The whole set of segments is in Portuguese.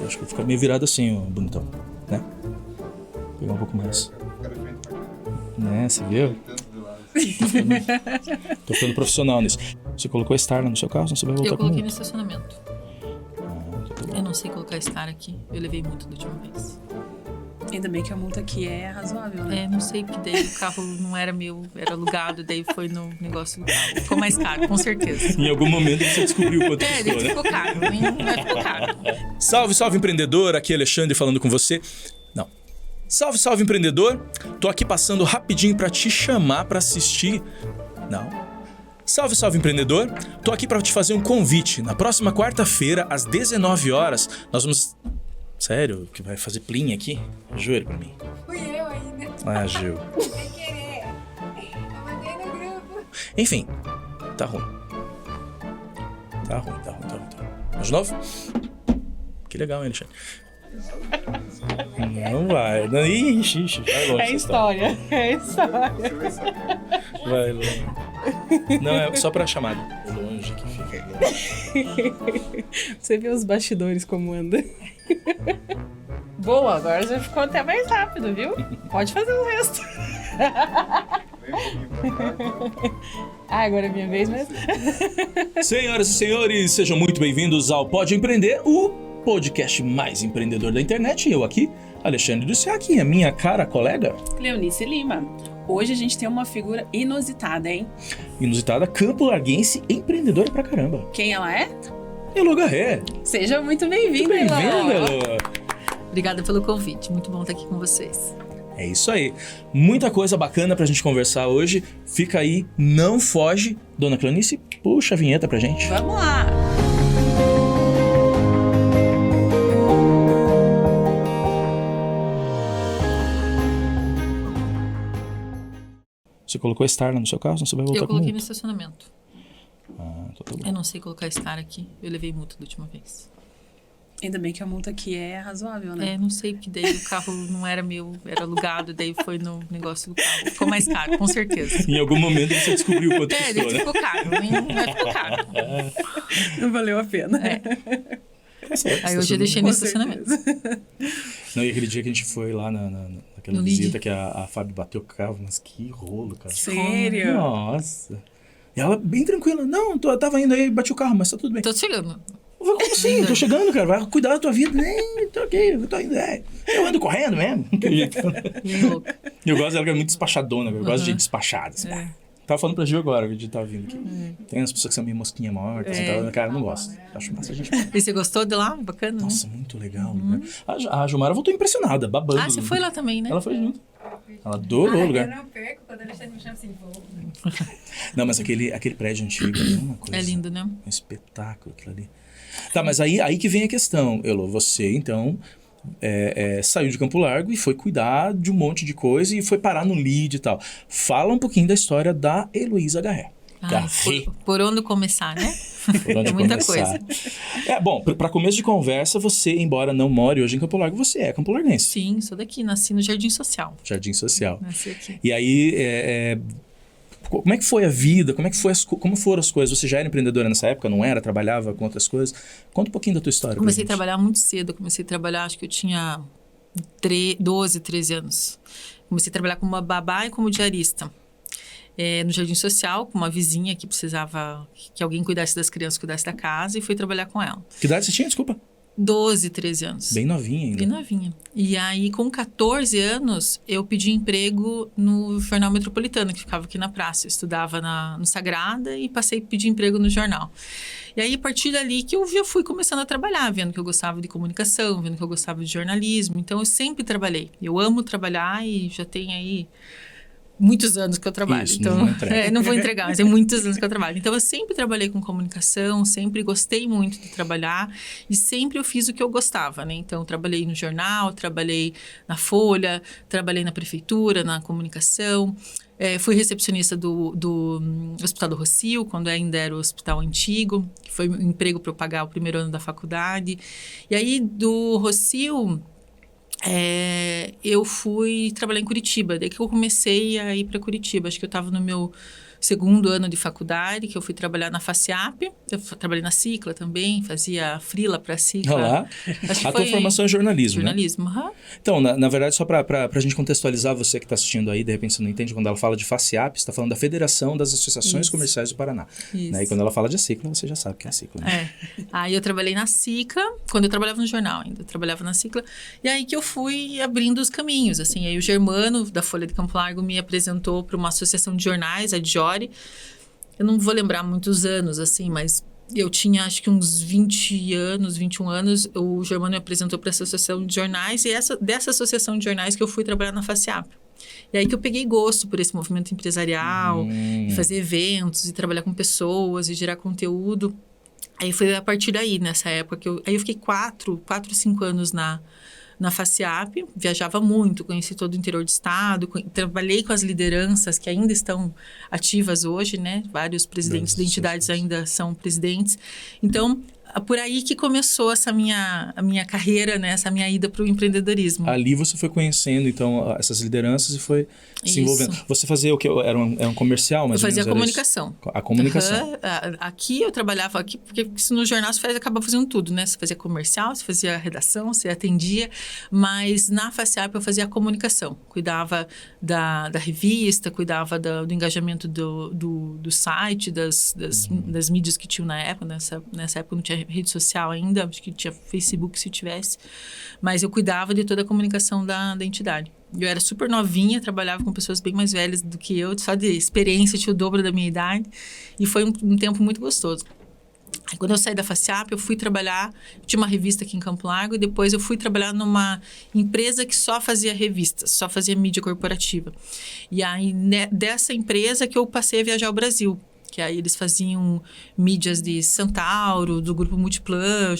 Eu acho que fica meio virado assim, ó, bonitão, né? Pegar um pouco mais. Né, você viu? Tô ficando profissional nisso. Você colocou a Star no seu carro, você vai voltar Eu com coloquei no multa. estacionamento. Eu não sei colocar Star aqui. Eu levei multa da última vez. Ainda bem que a multa aqui é razoável, né? Não sei, porque daí o carro não era meu, era alugado, daí foi no negócio do carro. Ficou mais caro, com certeza. Em algum momento você descobriu quanto custou, Daí né? ficou caro, não ficou caro. Salve, salve empreendedor, aqui é Alexandre falando com você. Não. Salve, salve empreendedor. Tô aqui passando rapidinho pra te chamar pra assistir. Não. Salve, salve empreendedor. Tô aqui pra te fazer um convite. Na próxima quarta-feira, às 19 horas, nós vamos... Sério? Que vai fazer plim aqui? Ajoelha pra mim. Fui eu ainda, Ah, Gil. sem querer. Eu mandei no grupo. Enfim, tá ruim. Tá ruim. Vamos de novo? Que legal, hein, Alexandre? Não vai. Não, ixi, vai longe. É história. Vai longe. Não, é só pra chamada. Longe que fica. Longe. Você vê os bastidores como anda. Boa, agora já ficou até mais rápido, viu? Pode fazer o resto. Agora é minha vez mesmo. Senhoras e senhores, sejam muito bem-vindos ao Pode Empreender, o podcast mais empreendedor da internet. E eu aqui, Alexandre Dussiak, e a minha cara colega, Cleonice Lima. Hoje a gente tem uma figura inusitada, hein? inusitada, campo larguense, empreendedora pra caramba. Quem ela é? Elô Garré. Seja muito bem-vinda, Bem-vinda, Elô. Elô. Obrigada pelo convite, muito bom estar aqui com vocês. É isso aí. Muita coisa bacana pra gente conversar hoje. Fica aí, não foge. Dona Cleonice, puxa a vinheta pra gente. Vamos lá. Você colocou Star no seu carro, você vai voltar Eu com coloquei no multa. estacionamento. Ah, então tá bom. Eu não sei colocar Star aqui. Eu levei multa da última vez. Ainda bem que a multa aqui é razoável, né? Não sei, porque daí o carro não era meu, era alugado, daí foi no negócio do carro. Ficou mais caro, com certeza. Em algum momento você descobriu quanto Daí custou, né? ficou caro, não ficou caro. Não valeu a pena. Tá certo, Aí tá hoje eu tudo deixei bem. no estacionamento. Não, e aquele dia que a gente foi lá naquela No visita Lid. que a Fábio bateu o carro, mas que rolo, cara. Sério? Nossa. E ela bem tranquila. Não, eu tava indo aí, bati o carro, mas tá tudo bem. Tô chegando. Eu falei, como assim? Tô chegando, cara. Vai cuidar da tua vida. Nem, tô aqui, eu tô indo. Eu ando correndo mesmo. Bem louco. Eu gosto dela, que é muito despachadona. Eu gosto de gente despachada. Assim. Tava falando pra Gil agora, que a gente tava vindo aqui. Tem as pessoas que são meio mosquinha morta. Assim, tal. Cara, eu não gosto. Acho massa a gente. E você gostou de lá? Bacana, Nossa, muito legal. Né? A Gilmara voltou impressionada, babando. né? Você foi lá também, né? Ela foi junto. Ela adorou o Eu lugar. não perco quando a Alexandre me chama assim, vou. Não, mas aquele prédio antigo é uma coisa. É lindo, né? Um espetáculo aquilo ali. Tá, mas aí que vem a questão, Elô. Você, então, saiu de Campo Largo e foi cuidar de um monte de coisa e foi parar no Lid e tal. Fala um pouquinho da história da Heloísa Garré. Garré. Por onde começar, né? Por onde É muita começar. coisa. Bom, pra começo de conversa, você, embora não more hoje em Campo Largo, você é campolarguense. Sim, sou daqui, nasci no Jardim Social. Jardim Social. Nasci aqui. E aí, como é que foi a vida? Como foram as coisas? Você já era empreendedora nessa época? Não era? Trabalhava com outras coisas? Conta um pouquinho da tua história. Comecei a pra gente. trabalhar muito cedo. Comecei a trabalhar, acho que eu tinha 12, 13 anos. Comecei a trabalhar como uma babá e como diarista. No Jardim Social, com uma vizinha que precisava que alguém cuidasse das crianças, cuidasse da casa, e fui trabalhar com ela. Que idade você tinha? Desculpa. 12, 13 anos. Bem novinha ainda. Bem novinha. E aí, com 14 anos, eu pedi emprego no Jornal Metropolitano, que ficava aqui na praça. Eu estudava no Sagrada e passei a pedir emprego no jornal. E aí, a partir dali que eu fui começando a trabalhar, vendo que eu gostava de comunicação, vendo que eu gostava de jornalismo. Então, eu sempre trabalhei. Eu amo trabalhar e já tenho aí muitos anos que eu trabalho. Isso, então, não entrega. não vou entregar, mas é muitos anos que eu trabalho. Então, eu sempre trabalhei com comunicação, sempre gostei muito de trabalhar e sempre eu fiz o que eu gostava, né? Então, trabalhei no jornal, trabalhei na Folha, trabalhei na prefeitura, na comunicação. Fui recepcionista do Hospital do Rossio, quando ainda era o hospital antigo, que foi um emprego para eu pagar o primeiro ano da faculdade. E aí, do Rossio, eu fui trabalhar em Curitiba. Daí que eu comecei a ir para Curitiba. Acho que eu estava no meu segundo ano de faculdade, que eu fui trabalhar na FACIAP. Eu trabalhei na Cicla também, fazia freela para a Cicla. Olha lá. Acho que A tua foi formação é jornalismo, né? jornalismo, aham. Então, na verdade, só para a gente contextualizar, você que está assistindo aí, de repente você não entende, quando ela fala de FACIAP, você está falando da Federação das Associações Isso. Comerciais do Paraná. Isso. Né? E quando ela fala de Cicla, você já sabe que é a Cicla, né? Aí eu trabalhei na Cicla, quando eu trabalhava no jornal ainda, eu trabalhava na Cicla, e aí que eu fui abrindo os caminhos, assim, aí o Germano, da Folha de Campo Largo, me apresentou para uma associação de jornais, a Diori. Eu não vou lembrar muitos anos, assim, mas eu tinha acho que uns 20 anos, 21 anos, o Germano me apresentou para essa associação de jornais, e dessa associação de jornais que eu fui trabalhar na FACIAP. E aí que eu peguei gosto por esse movimento empresarial, e fazer eventos, e trabalhar com pessoas, e gerar conteúdo. Aí foi a partir daí, nessa época, que aí eu fiquei 4, 5 anos na FACIAP, viajava muito, conheci todo o interior do estado, trabalhei com as lideranças que ainda estão ativas hoje, né? Vários presidentes de entidades ainda são presidentes. Então, por aí que começou a minha carreira, né? Essa minha ida para o empreendedorismo. Ali você foi conhecendo, então, essas lideranças e foi se envolvendo. Isso. Você fazia o quê? Era um comercial, mas Eu fazia comunicação. A comunicação. Aqui eu trabalhava, porque no jornal você acaba fazendo tudo, né? Você fazia comercial, você fazia redação, você atendia, mas na FACIAP eu fazia a comunicação. Cuidava da revista, cuidava do engajamento do site, das mídias que tinham na época. Nessa época não tinha rede social ainda, acho que tinha Facebook se tivesse, mas eu cuidava de toda a comunicação da entidade. Eu era super novinha, trabalhava com pessoas bem mais velhas do que eu, só de experiência, tinha o dobro da minha idade, e foi um tempo muito gostoso. Aí, quando eu saí da FACIAP, eu fui trabalhar, tinha uma revista aqui em Campo Largo, e depois eu fui trabalhar numa empresa que só fazia revistas, só fazia mídia corporativa. E aí, dessa empresa que eu passei a viajar ao Brasil, que aí eles faziam mídias de Centauro, do Grupo Multiplan,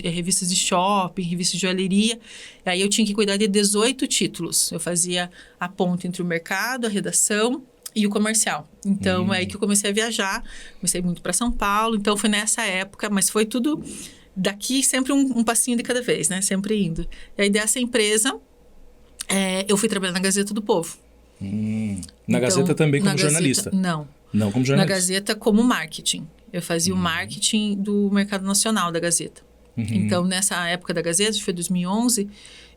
revistas de shopping, revistas de joalheria. E aí eu tinha que cuidar de 18 títulos. Eu fazia a ponte entre o mercado, a redação e o comercial. Então, é aí que eu comecei a viajar. Comecei muito para São Paulo. Então, foi nessa época, mas foi tudo daqui, sempre um passinho de cada vez, né? Sempre indo. E aí, dessa empresa, eu fui trabalhar na Gazeta do Povo. Na Gazeta também como jornalista? Não, como jornalista. Na Gazeta como marketing. Eu fazia o marketing do mercado nacional da Gazeta. Então, nessa época da Gazeta, foi 2011,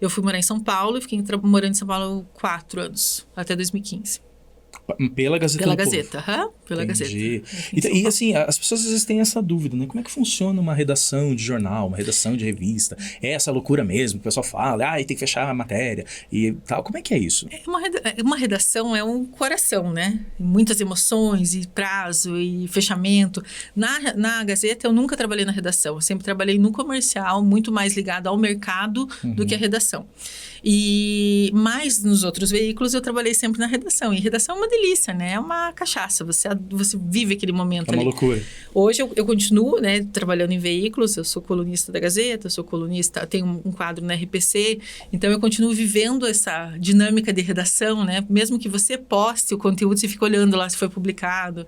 eu fui morar em São Paulo e fiquei morando em São Paulo 4 anos, até 2015. Pela Gazeta Pela do Povo. Gazeta, pela Entendi. Gazeta. E assim, as pessoas às vezes têm essa dúvida, né? Como é que funciona uma redação de jornal, uma redação de revista? É essa loucura mesmo, o pessoal fala, tem que fechar a matéria e tal. Como é que é isso? Uma redação é um coração, né? Muitas emoções e prazo e fechamento. Na Gazeta eu nunca trabalhei na redação, eu sempre trabalhei no comercial, muito mais ligado ao mercado do que à redação. Mas nos outros veículos eu trabalhei sempre na redação. E redação é uma delícia, né? É uma cachaça. Você vive aquele momento ali. É uma loucura. Hoje eu continuo, né, trabalhando em veículos. Eu sou colunista da Gazeta, tenho um quadro na RPC. Então eu continuo vivendo essa dinâmica de redação, né? Mesmo que você poste o conteúdo, você fica olhando lá se foi publicado.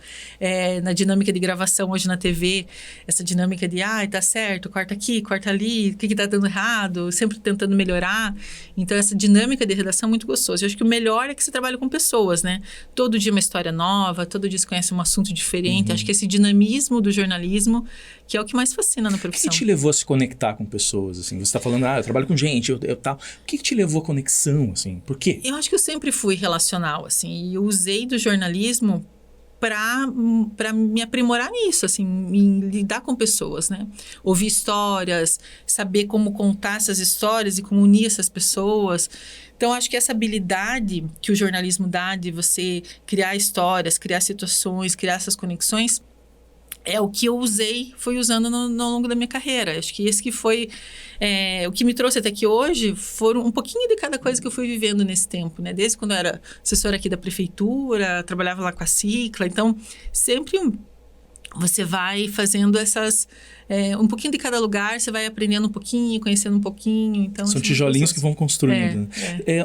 Na dinâmica de gravação hoje na TV, essa dinâmica de, tá certo, corta aqui, corta ali, o que tá dando errado, sempre tentando melhorar. Então, essa dinâmica de redação é muito gostosa. Eu acho que o melhor é que você trabalha com pessoas, né? Todo dia uma história nova, todo dia você conhece um assunto diferente. Acho que esse dinamismo do jornalismo, que é o que mais fascina na profissão. O que te levou a se conectar com pessoas, assim? Você está falando, eu trabalho com gente, eu tal. O que te levou à conexão, assim? Por quê? Eu acho que eu sempre fui relacional, assim. E eu usei do jornalismo para me aprimorar nisso, assim, em lidar com pessoas, né? Ouvir histórias, saber como contar essas histórias e como unir essas pessoas. Então, acho que essa habilidade que o jornalismo dá de você criar histórias, criar situações, criar essas conexões, é o que eu fui usando no longo da minha carreira. Acho que esse que foi o que me trouxe até aqui hoje, foram um pouquinho de cada coisa que eu fui vivendo nesse tempo, né? Desde quando eu era assessora aqui da prefeitura, trabalhava lá com a Cicla. Então, sempre você vai fazendo essas... um pouquinho de cada lugar, você vai aprendendo um pouquinho, conhecendo um pouquinho. Então, são tijolinhos que vão construindo.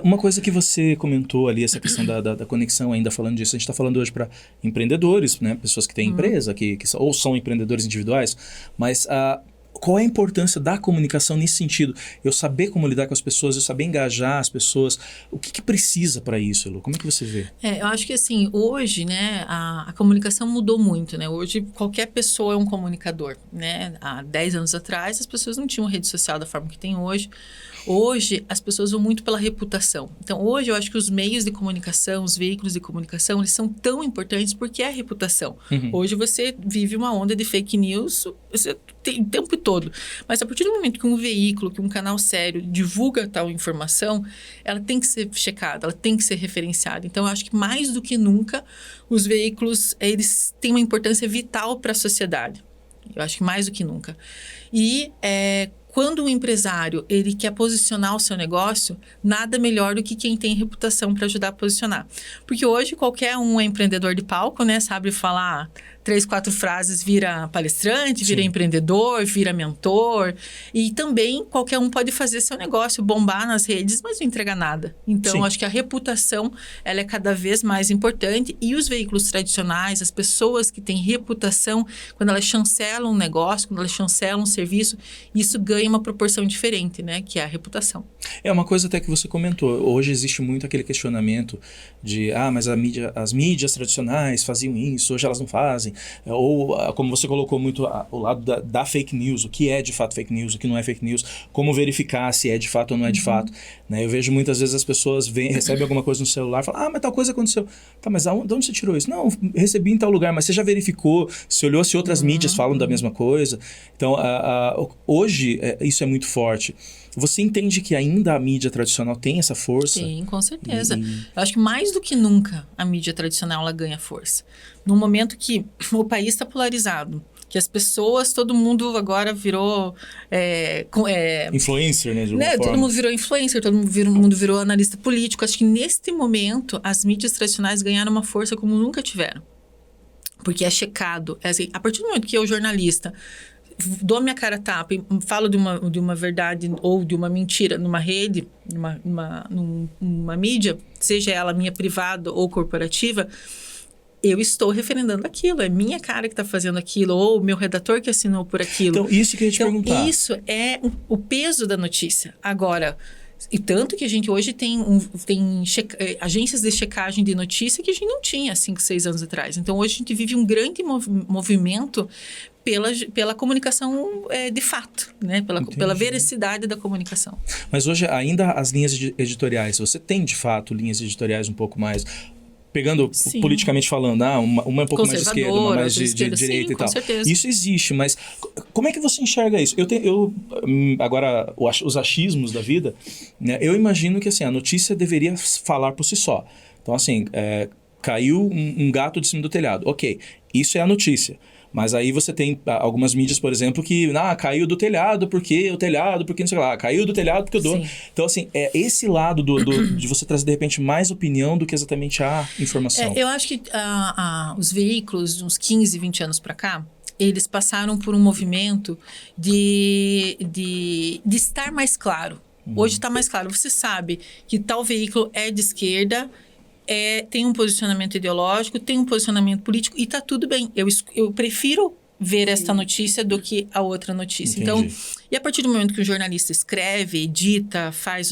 Uma coisa que você comentou ali, essa questão da conexão, ainda falando disso, a gente está falando hoje para empreendedores, né? Pessoas que têm empresa, que ou são empreendedores individuais, mas qual é a importância da comunicação nesse sentido? Eu saber como lidar com as pessoas, eu saber engajar as pessoas. O que precisa para isso, Elo? Como é que você vê? Eu acho que assim, hoje, né, a comunicação mudou muito, né? Hoje qualquer pessoa é um comunicador, né? Há 10 anos atrás as pessoas não tinham rede social da forma que tem hoje. Hoje as pessoas vão muito pela reputação. Então hoje eu acho que os meios de comunicação, os veículos de comunicação, eles são tão importantes porque é a reputação. Hoje você vive uma onda de fake news o tempo todo. Mas a partir do momento que um veículo, que um canal sério divulga tal informação, ela tem que ser checada, ela tem que ser referenciada. Então, eu acho que mais do que nunca, os veículos, eles têm uma importância vital para a sociedade. Eu acho que mais do que nunca. E quando um empresário ele quer posicionar o seu negócio, nada melhor do que quem tem reputação para ajudar a posicionar. Porque hoje qualquer um é empreendedor de palco, né? Sabe falar 3, 4 frases, vira palestrante, vira empreendedor, vira mentor. E também qualquer um pode fazer seu negócio, bombar nas redes, mas não entregar nada. Então, acho que a reputação, ela é cada vez mais importante. E os veículos tradicionais, as pessoas que têm reputação, quando elas chancelam um negócio, quando elas chancelam um serviço, isso ganha uma proporção diferente, né? Que é a reputação. É uma coisa até que você comentou. Hoje existe muito aquele questionamento de, mas as mídias tradicionais faziam isso, hoje elas não fazem. Ou, como você colocou muito o lado da fake news, o que é de fato fake news, o que não é fake news, como verificar se é de fato ou não é de fato. Né? Eu vejo muitas vezes as pessoas recebem alguma coisa no celular e falam, mas tal coisa aconteceu. Tá, mas de onde você tirou isso? Não, recebi em tal lugar, mas você já verificou, se olhou se outras mídias falam da mesma coisa. Então, hoje, isso é muito forte. Você entende que ainda a mídia tradicional tem essa força? Sim, com certeza. Eu acho que mais do que nunca a mídia tradicional ela ganha força. No momento que o país está polarizado, que as pessoas, todo mundo agora virou... influencer, né? De alguma forma. Todo mundo virou influencer, todo mundo virou analista político. Acho que neste momento as mídias tradicionais ganharam uma força como nunca tiveram. Porque é checado. Assim, a partir do momento que eu, jornalista, dou minha cara a tapa e falo de uma verdade ou de uma mentira numa rede, numa mídia, seja ela minha privada ou corporativa, eu estou referendando aquilo. É minha cara que está fazendo aquilo, ou o meu redator que assinou por aquilo. Então, isso que eu ia te perguntar. Isso é o peso da notícia. Agora, e tanto que a gente hoje tem agências de checagem de notícia que a gente não tinha 5, 6 anos atrás. Então, hoje a gente vive um grande movimento pela comunicação de fato, né? Pela veracidade da comunicação. Mas hoje, ainda as linhas editoriais, você tem, de fato, linhas editoriais um pouco mais... Pegando politicamente falando, uma um pouco mais de esquerda, uma mais de direita e tal. Com certeza. Isso existe, mas como é que você enxerga isso? Agora, os achismos da vida, né, eu imagino que assim, a notícia deveria falar por si só. Então, assim, caiu um gato de cima do telhado. Ok, isso é a notícia. Mas aí você tem algumas mídias, por exemplo, que caiu do telhado porque não sei lá, caiu do telhado porque o dono. Então, assim, é esse lado de você trazer, de repente, mais opinião do que exatamente a informação. Eu acho que os veículos, de uns 15, 20 anos para cá, eles passaram por um movimento de estar mais claro. Hoje está mais claro. Você sabe que tal veículo é de esquerda, tem um posicionamento ideológico, tem um posicionamento político e está tudo bem. Eu prefiro ver esta notícia do que a outra notícia. Entendi. Então, e a partir do momento que o jornalista escreve, edita, faz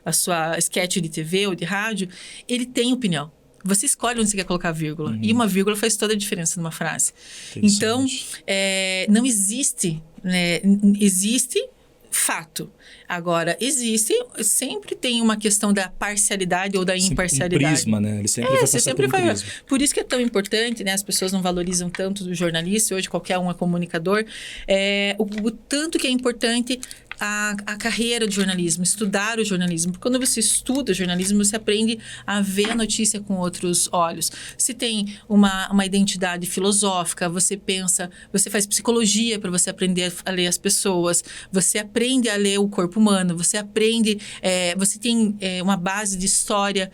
a sua sketch de TV ou de rádio, ele tem opinião. Você escolhe onde você quer colocar a vírgula. E uma vírgula faz toda a diferença numa frase. Então, não existe... existe fato. Agora, sempre tem uma questão da parcialidade ou da imparcialidade. Um prisma, né? Ele sempre vai passar por um prisma. Por isso que é tão importante, né? As pessoas não valorizam tanto do jornalista, hoje qualquer um é comunicador. O tanto que é importante a carreira de jornalismo, estudar o jornalismo. Porque quando você estuda jornalismo, você aprende a ver a notícia com outros olhos. Se tem uma identidade filosófica, você faz psicologia para você aprender a ler as pessoas, você aprende a ler o corpo humano, você aprende, você tem uma base de história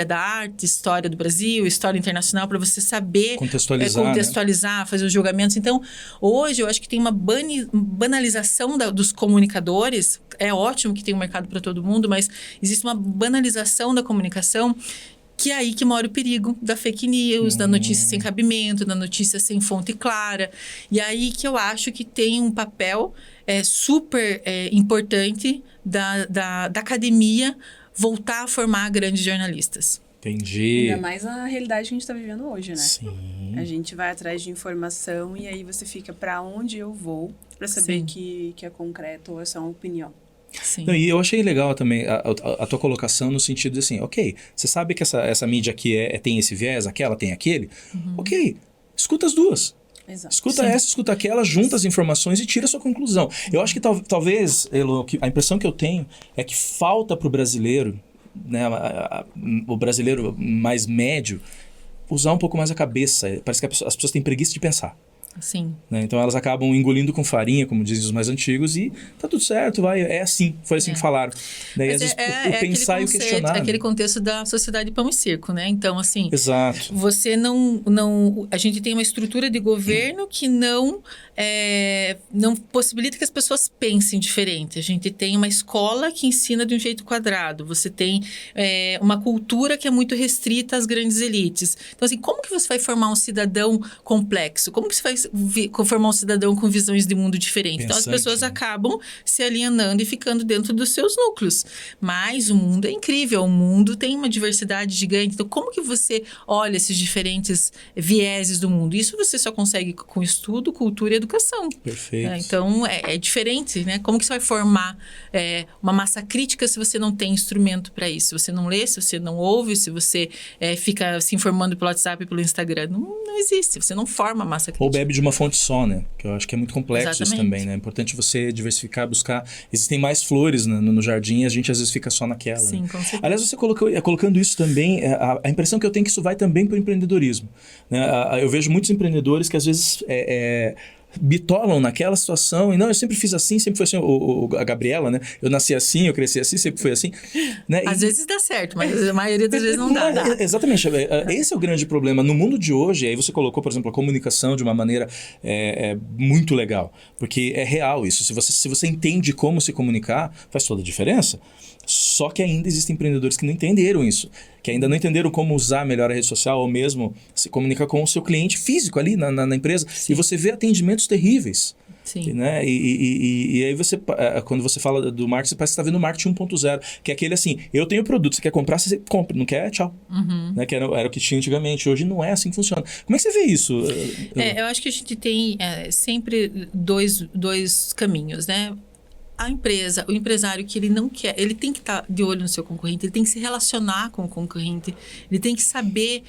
da arte, história do Brasil, história internacional, para você saber contextualizar, né? Fazer os julgamentos. Então, hoje eu acho que tem uma banalização dos comunicadores. É ótimo que tem um mercado para todo mundo, mas existe uma banalização da comunicação Que é aí que mora o perigo da fake news, da notícia sem cabimento, da notícia sem fonte clara. E aí que eu acho que tem um papel super importante da academia voltar a formar grandes jornalistas. Entendi. Ainda mais na realidade que a gente está vivendo hoje, né? Sim. A gente vai atrás de informação e aí você fica para onde eu vou para saber Sim. que é concreto ou é só uma opinião. Sim. Não, e eu achei legal também a tua colocação no sentido de assim, ok, você sabe que essa mídia aqui tem esse viés, aquela tem aquele, ok, escuta as duas. Exato. Escuta Sim. essa, escuta aquela, junta as informações e tira a sua conclusão. Eu acho que talvez, Elo, a impressão que eu tenho é que falta para o brasileiro, né, o brasileiro mais médio, usar um pouco mais a cabeça. Parece que as pessoas têm preguiça de pensar. Sim. Né? Então elas acabam engolindo com farinha, como dizem os mais antigos, e tá tudo certo, vai, é assim, foi assim que falaram. Daí às vezes o pensar e o questionar. É aquele contexto da sociedade pão e circo, né? Então, assim, Exato. você não... A gente tem uma estrutura de governo que não possibilita que as pessoas pensem diferente. A gente tem uma escola que ensina de um jeito quadrado. Você tem uma cultura que é muito restrita às grandes elites. Então, assim, como que você vai formar um cidadão complexo? Como que você vai formar um cidadão com visões de mundo diferentes? Então, as Pensante, pessoas né? acabam se alienando e ficando dentro dos seus núcleos. Mas o mundo é incrível. O mundo tem uma diversidade gigante. Então, como que você olha esses diferentes vieses do mundo? Isso você só consegue com estudo, cultura e educação. Perfeito. Então, é diferente, né? Como que você vai formar uma massa crítica se você não tem instrumento para isso? Se você não lê, se você não ouve, se você fica se informando pelo WhatsApp e pelo Instagram. Não existe. Você não forma massa crítica. Ou bebe de uma fonte só, né? Que eu acho que é muito complexo isso Exatamente. também, né? É importante você diversificar, buscar. Existem mais flores no jardim e a gente às vezes fica só naquela. Sim, né? com certeza. Aliás, você colocando isso também, a impressão que eu tenho é que isso vai também para o empreendedorismo. Né? Eu vejo muitos empreendedores que às vezes bitolam naquela situação e não, eu sempre fiz assim, sempre foi assim, a Gabriela, né? Eu nasci assim, eu cresci assim, sempre foi assim. Né? Às vezes dá certo, mas a maioria das vezes não dá. Exatamente. Esse é o grande problema. No mundo de hoje, aí você colocou, por exemplo, a comunicação de uma maneira muito legal. Porque é real isso. Se você entende como se comunicar, faz toda a diferença. Só que ainda existem empreendedores que não entenderam isso. Que ainda não entenderam como usar melhor a rede social ou mesmo se comunicar com o seu cliente físico ali na empresa. Sim. E você vê atendimentos terríveis. Sim. Né? E aí você, quando você fala do marketing, parece que você está vendo o marketing 1.0, que é aquele assim, eu tenho produto, você quer comprar, você compra, não quer, tchau. Né? Que era o que tinha antigamente, hoje não é assim que funciona. Como é que você vê isso? Eu acho que a gente tem sempre dois caminhos, né? A empresa, o empresário que ele não quer, ele tem que estar de olho no seu concorrente, ele tem que se relacionar com o concorrente, ele tem que saber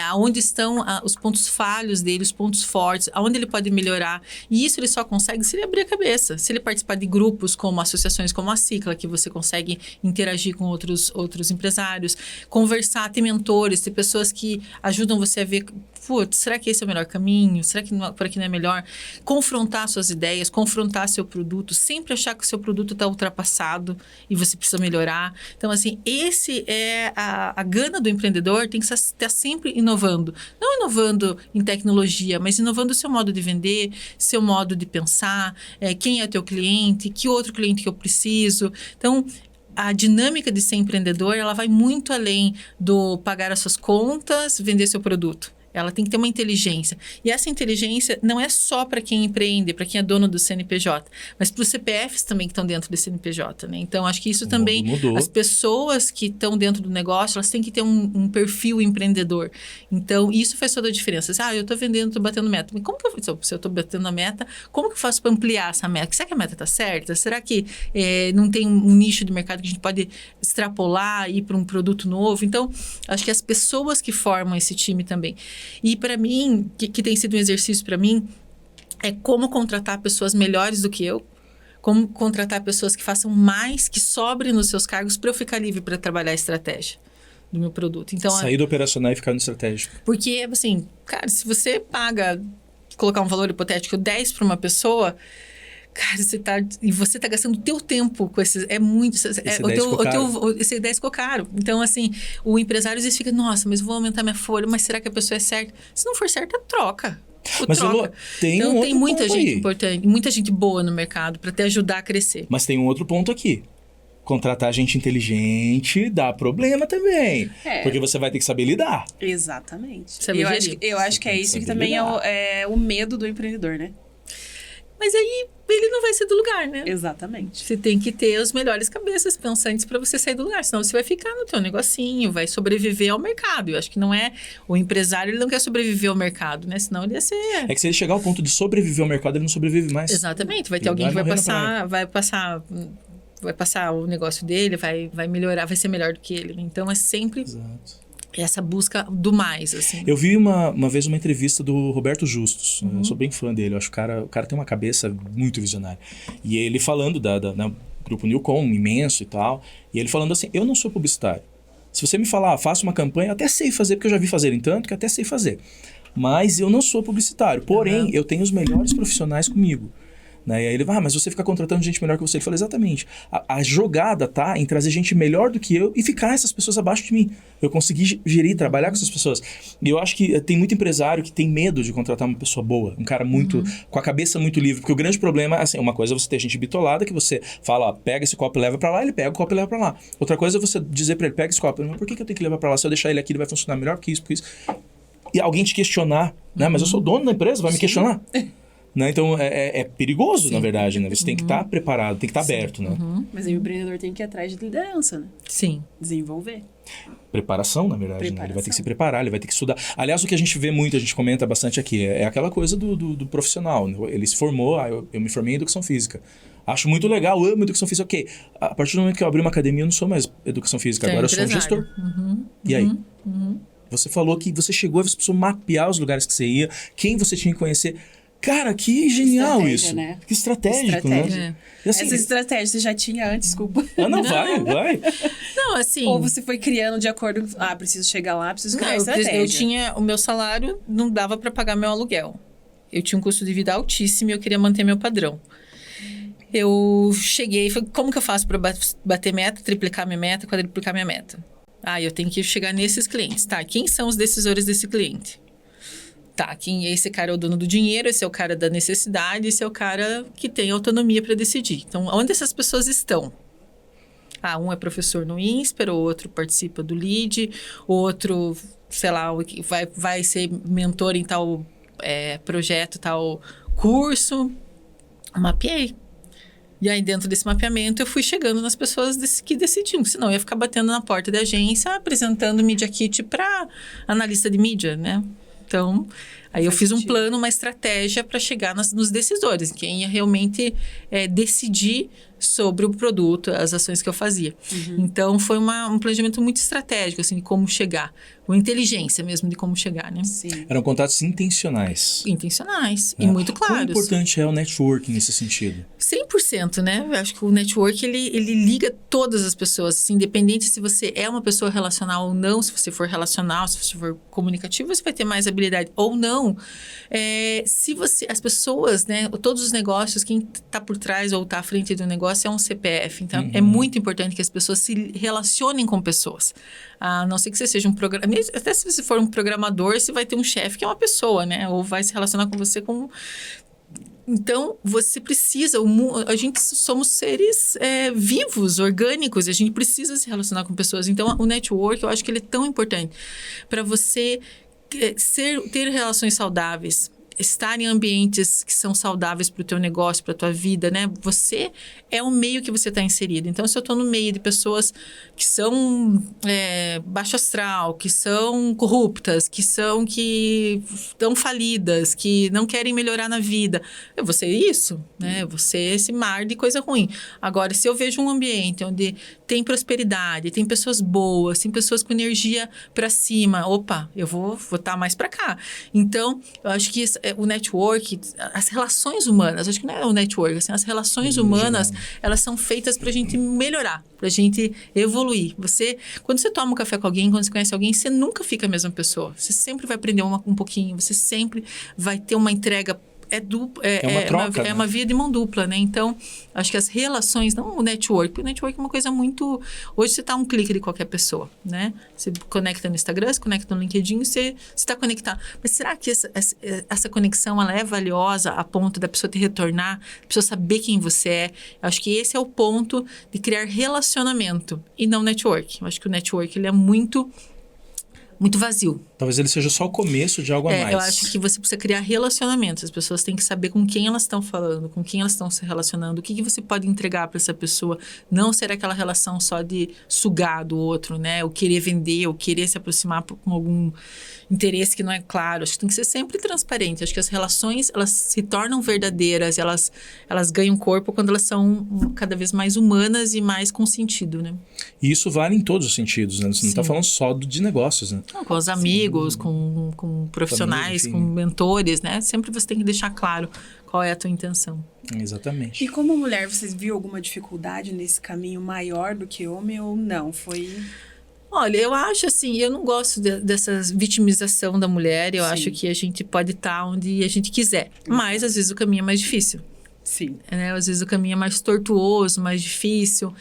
aonde estão os pontos falhos dele, os pontos fortes, aonde ele pode melhorar. E isso ele só consegue se ele abrir a cabeça, se ele participar de grupos como associações como a Cicla, que você consegue interagir com outros empresários, conversar, ter mentores, ter pessoas que ajudam você a ver, putz, será que esse é o melhor caminho? Será que por aqui não é melhor? Confrontar suas ideias, confrontar seu produto, sempre achar que o seu produto está ultrapassado e você precisa melhorar. Então, assim, esse é a gana do empreendedor, tem que estar sempre inovando. Não inovando em tecnologia, mas inovando o seu modo de vender, seu modo de pensar, quem é o teu cliente, que outro cliente que eu preciso. Então, a dinâmica de ser empreendedor, ela vai muito além do pagar as suas contas, vender seu produto. Ela tem que ter uma inteligência. E essa inteligência não é só para quem empreende, para quem é dono do CNPJ, mas para os CPFs também que estão dentro do CNPJ, né? Então, acho que isso também... Mudou. As pessoas que estão dentro do negócio, elas têm que ter um perfil empreendedor. Então, isso faz toda a diferença. Eu estou vendendo, estou batendo meta. Mas como que se eu estou batendo a meta, como que eu faço para ampliar essa meta? Será que a meta está certa? Será que não tem um nicho de mercado que a gente pode extrapolar e ir para um produto novo? Então, acho que as pessoas que formam esse time também. E para mim, que tem sido um exercício para mim, é como contratar pessoas melhores do que eu, como contratar pessoas que façam mais, que sobrem nos seus cargos para eu ficar livre para trabalhar a estratégia do meu produto. Então, sair do operacional e ficar no estratégico. Porque, assim, cara, se você paga, colocar um valor hipotético, 10 para uma pessoa... Cara, você tá gastando o teu tempo com esses... É muito... Esse 10 ficou caro. Então, assim, o empresário às vezes fica... Nossa, mas eu vou aumentar minha folha, mas será que a pessoa é certa? Se não for certa, troca. Mas, troca. Elô, tem então, um tem outro muita ponto gente aí. importante, muita gente boa no mercado para te ajudar a crescer. Mas tem um outro ponto aqui. contratar gente inteligente dá problema também. É. Porque você vai ter que saber lidar. Exatamente. Saber Eu gerir. acho que é tem que isso que saber também lidar. é o medo do empreendedor, né? Mas aí ele não vai sair do lugar, né? Exatamente. Você tem que ter os melhores cabeças pensantes para você sair do lugar, senão você vai ficar no teu negocinho, vai sobreviver ao mercado. Eu acho que não é o empresário, ele não quer sobreviver ao mercado, né? Senão ele ia ser... É que se ele chegar ao ponto de sobreviver ao mercado, ele não sobrevive mais. Exatamente, vai ter Ele alguém que vai vai morrer na vai passar o negócio dele, vai melhorar, vai ser melhor do que ele. Né? Então é sempre Exato. essa busca do mais, assim. Eu vi uma vez uma entrevista do Roberto Justus. Eu sou bem fã dele. Eu acho que o cara tem uma cabeça muito visionária. E ele falando da Grupo Newcom, imenso e tal. E ele falando assim, eu não sou publicitário. Se você me falar, faça uma campanha, eu até sei fazer, porque eu já vi fazerem tanto que eu até sei fazer. Mas eu não sou publicitário. Porém, eu tenho os melhores profissionais comigo. Né? E aí ele vai, mas você fica contratando gente melhor que você. Ele falou, exatamente. A jogada tá em trazer gente melhor do que eu e ficar essas pessoas abaixo de mim. Eu consegui gerir, trabalhar com essas pessoas. E eu acho que tem muito empresário que tem medo de contratar uma pessoa boa. Um cara muito, com a cabeça muito livre. Porque o grande problema, assim, uma coisa é você ter gente bitolada que você fala, ó, pega esse copo e leva pra lá, ele pega o copo e leva pra lá. Outra coisa é você dizer pra ele, pega esse copo. Mas por que eu tenho que levar pra lá? Se eu deixar ele aqui, ele vai funcionar melhor que isso, porque isso. E alguém te questionar, né? Mas eu sou dono da empresa, vai me questionar. Né? Então, é perigoso, na verdade, né? Você tem que estar preparado, tem que estar aberto, né? Mas aí o empreendedor tem que ir atrás de liderança, né? Sim. Desenvolver. Preparação, na verdade, né? Ele vai ter que se preparar, ele vai ter que estudar. Aliás, o que a gente vê muito, a gente comenta bastante aqui, é aquela coisa do profissional. Né? Ele se formou, eu me formei em educação física. Acho muito legal, amo educação física. Ok, a partir do momento que eu abri uma academia, eu não sou mais educação física, agora eu sou um gestor. E aí? Você falou que você chegou e você precisou mapear os lugares que você ia, quem você tinha que conhecer. Cara, que genial Estratégia, isso. né? Que estratégico, Estratégia. né? E assim, Essas estratégias você já tinha antes, desculpa. não, vai. Não, assim... Ou você foi criando de acordo com, preciso chegar lá, preciso criar Não, estratégia. eu tinha... O meu salário não dava para pagar meu aluguel. Eu tinha um custo de vida altíssimo e eu queria manter meu padrão. Eu cheguei e falei, como que eu faço para bater meta, triplicar minha meta, quadruplicar minha meta? Eu tenho que chegar nesses clientes. Tá, quem são os decisores desse cliente? Tá, esse cara é o dono do dinheiro, esse é o cara da necessidade, esse é o cara que tem autonomia para decidir. Então, onde essas pessoas estão? Um é professor no INSPER, o outro participa do LEAD, o outro, sei lá, vai ser mentor em tal projeto, tal curso. Mapeei. E aí, dentro desse mapeamento, eu fui chegando nas pessoas que decidiam. Senão, eu ia ficar batendo na porta da agência, apresentando Media Kit para analista de mídia, né? Então, aí eu fiz um plano, uma estratégia para chegar nos decisores, quem ia realmente decidir sobre o produto, as ações que eu fazia. Então, foi um planejamento muito estratégico, assim, de como chegar. Uma inteligência mesmo de como chegar, né? Sim. Eram contatos intencionais. Intencionais e muito Quão claros. importante é o networking nesse sentido? 100%, né? Eu acho que o network, ele liga todas as pessoas, assim, independente se você é uma pessoa relacional ou não, se você for relacional, se você for comunicativo, você vai ter mais habilidade ou não. As pessoas, né? Todos os negócios, quem está por trás ou está à frente do negócio é um CPF. Então, é muito importante que as pessoas se relacionem com pessoas. A não ser que você seja um programador. Até se você for um programador, você vai ter um chefe que é uma pessoa, né? Ou vai se relacionar com você como... Então, você precisa... A gente somos seres vivos, orgânicos. E a gente precisa se relacionar com pessoas. Então, o network, eu acho que ele é tão importante para você ter relações saudáveis. Estar em ambientes que são saudáveis para o teu negócio, para a tua vida, né? Você é o meio que você está inserido. Então, se eu estou no meio de pessoas que são baixo astral, que são corruptas, que estão falidas, que não querem melhorar na vida, eu vou ser isso, né? Eu vou ser esse mar de coisa ruim. Agora, se eu vejo um ambiente onde tem prosperidade, tem pessoas boas, tem pessoas com energia para cima, opa, eu vou estar mais para cá. Então, eu acho que o network, as relações humanas, acho que não é o network, assim, as relações humanas, elas são feitas pra gente melhorar, pra gente evoluir. Quando você toma um café com alguém, quando você conhece alguém, você nunca fica a mesma pessoa. Você sempre vai aprender um pouquinho, você sempre vai ter uma entrega É uma troca, né? É uma via de mão dupla, né? Então, acho que as relações, não o network. O network é uma coisa muito... Hoje você tá a um clique de qualquer pessoa, né? Você conecta no Instagram, você conecta no LinkedIn, você está conectado. Mas será que essa conexão, ela é valiosa a ponto da pessoa te retornar, da pessoa saber quem você é? Eu acho que esse é o ponto de criar relacionamento e não network. Eu acho que o network, ele é muito vazio. Talvez ele seja só o começo de algo a mais. Eu acho que você precisa criar relacionamentos. As pessoas têm que saber com quem elas estão falando, com quem elas estão se relacionando, o que você pode entregar para essa pessoa. Não ser aquela relação só de sugar do outro, né? Ou querer vender, ou querer se aproximar com algum interesse que não é claro. Acho que tem que ser sempre transparente. Acho que as relações, elas se tornam verdadeiras, elas ganham corpo quando elas são cada vez mais humanas e mais com sentido, né? E isso vale em todos os sentidos, né? Você não está Sim. falando só de negócios, né? Com os amigos, com profissionais, Família, com enfim. mentores, né? Sempre você tem que deixar claro qual é a tua intenção. Exatamente. E como mulher, vocês viu alguma dificuldade nesse caminho maior do que homem ou não? Foi... Olha, eu acho assim, eu não gosto dessa vitimização da mulher. Eu Sim. acho que a gente pode estar onde a gente quiser. Mas, às vezes, o caminho é mais difícil. Sim. Né? Às vezes o caminho é mais tortuoso, mais difícil.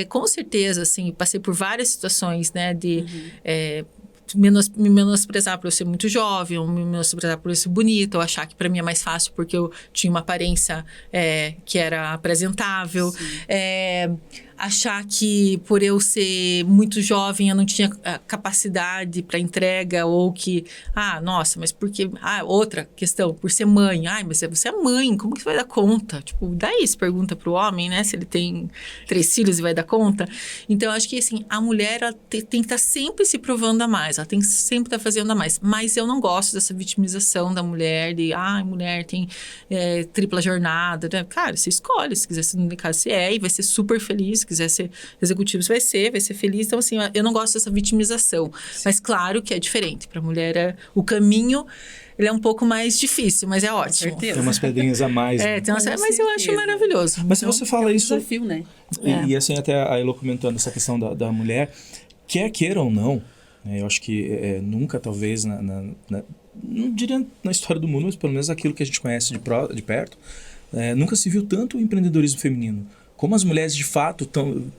Com certeza, assim, passei por várias situações, né? De me menosprezar por eu ser muito jovem, ou me menosprezar por eu ser bonita, ou achar que para mim é mais fácil porque eu tinha uma aparência que era apresentável. Achar que por eu ser muito jovem eu não tinha capacidade para entrega, ou que, nossa, mas porque... outra questão, por ser mãe. Mas você é mãe, como que você vai dar conta? Tipo, daí se pergunta pro homem, né, se ele tem 3 filhos e vai dar conta. Então, eu acho que, assim, a mulher ela tem que estar sempre se provando a mais, ela tem que sempre estar fazendo a mais. Mas eu não gosto dessa vitimização da mulher, de, mulher tem tripla jornada, né? Cara, você escolhe, se quiser ser dedicado, você e vai ser super feliz. Se quiser ser executivo, você vai ser feliz. Então, assim, eu não gosto dessa vitimização. Sim. Mas, claro que é diferente. Para a mulher, o caminho, ele é um pouco mais difícil, mas é ótimo. Com certeza. Tem umas pedrinhas a mais. Né? Mas eu acho maravilhoso. Mas se você fala isso... desafio, né? E assim, até a Elo comentando essa questão da mulher, quer queira ou não, né, eu acho que nunca, talvez, não diria na história do mundo, mas pelo menos aquilo que a gente conhece de perto, nunca se viu tanto o empreendedorismo feminino. Como as mulheres, de fato,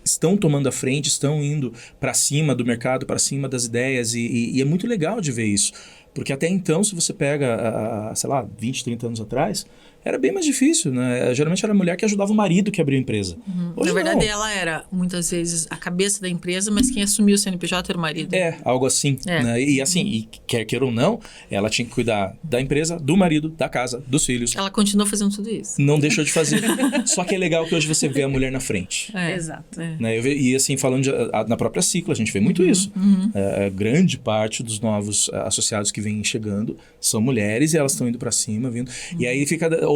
estão tomando a frente, estão indo para cima do mercado, para cima das ideias, e é muito legal de ver isso. Porque até então, se você pega, sei lá, 20, 30 anos atrás, era bem mais difícil, né? Geralmente era a mulher que ajudava o marido que abria a empresa. Hoje, na verdade, não. ela era, muitas vezes, a cabeça da empresa, mas quem assumiu o CNPJ era o marido. Algo assim. Né? E assim, quer queira ou não, ela tinha que cuidar da empresa, do marido, da casa, dos filhos. Ela continuou fazendo tudo isso. Não deixou de fazer. Só que é legal que hoje você vê a mulher na frente. Exato. Né? E assim, falando na própria Cicla, a gente vê muito isso. Grande parte dos novos associados que vêm chegando são mulheres e elas estão indo para cima, vindo. E aí